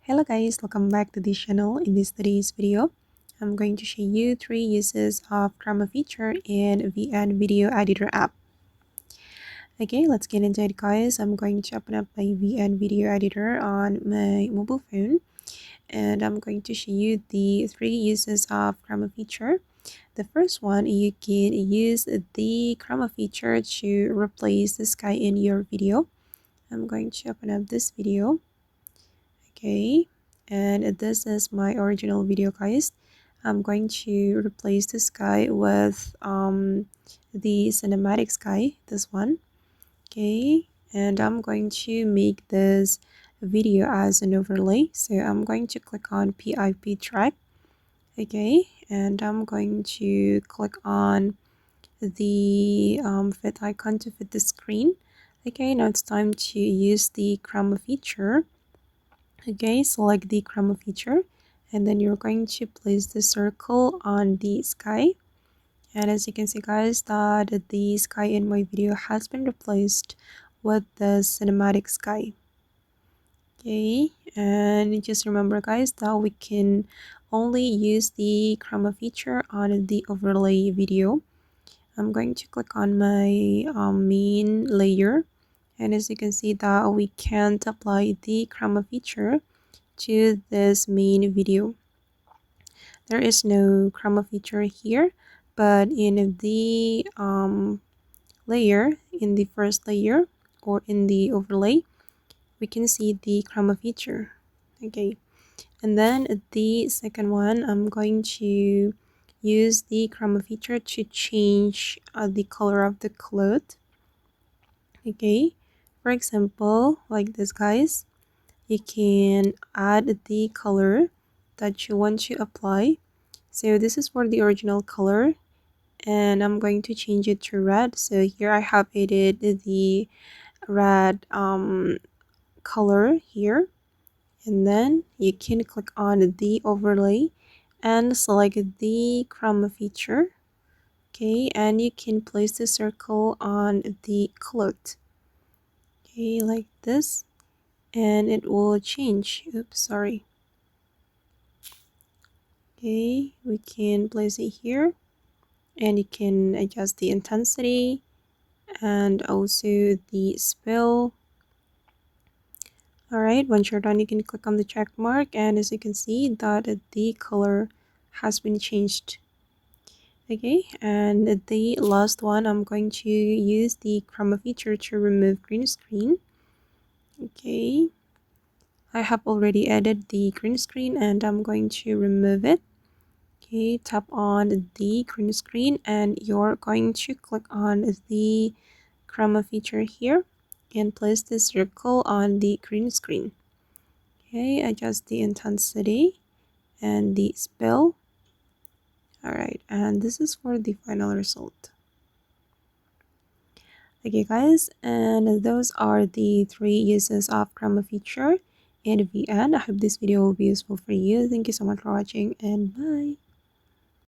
Hello guys, welcome back to this channel. In this today's video, I'm going to show you 3 uses of Chroma feature in VN video editor app. Okay, let's get into it guys. I'm going to open up my VN video editor on my mobile phone and I'm going to show you the 3 uses of Chroma feature. The first one, you can use the Chroma feature to replace the sky in your video. I'm going to open up this video. Okay, and this is my original video guys. I'm going to replace the sky with the cinematic sky, this one. Okay, and I'm going to make this video as an overlay, so I'm going to click on PIP track. Okay, and I'm going to click on the fit icon to fit the screen. Okay, now it's time to use the Chroma feature. Okay, select the Chroma feature and then you're going to place the circle on the sky. And as you can see guys, that the sky in my video has been replaced with the cinematic sky. Okay, and just remember guys that we can only use the Chroma feature on the overlay video. I'm going to click on my main layer, and as you can see that we can't apply the Chroma feature to this main video. There is no Chroma feature here, but in the layer, in the first layer or in the overlay, we can see the Chroma feature. Okay, and then the second one, I'm going to use the Chroma feature to change the color of the cloth. Okay, for example, like this guys, you can add the color that you want to apply. So this is for the original color and I'm going to change it to red. So here I have added the red color here, and then you can click on the overlay and select the Chroma feature. Okay, and you can place the circle on the cloth. Okay, like this, and it will change. Oops, sorry. Okay, we can place it here and you can adjust the intensity and also the spill. Alright, once you're done, you can click on the check mark, and as you can see that the color has been changed. Okay, and the last one, I'm going to use the Chroma feature to remove green screen. Okay, I have already added the green screen and I'm going to remove it. Okay, tap on the green screen and you're going to click on the Chroma feature here and place the circle on the green screen. Okay, adjust the intensity and the spill. Alright, and this is for the final result. Okay guys, and those are the 3 uses of Chroma feature in VN. I hope this video will be useful for you. Thank you so much for watching and bye.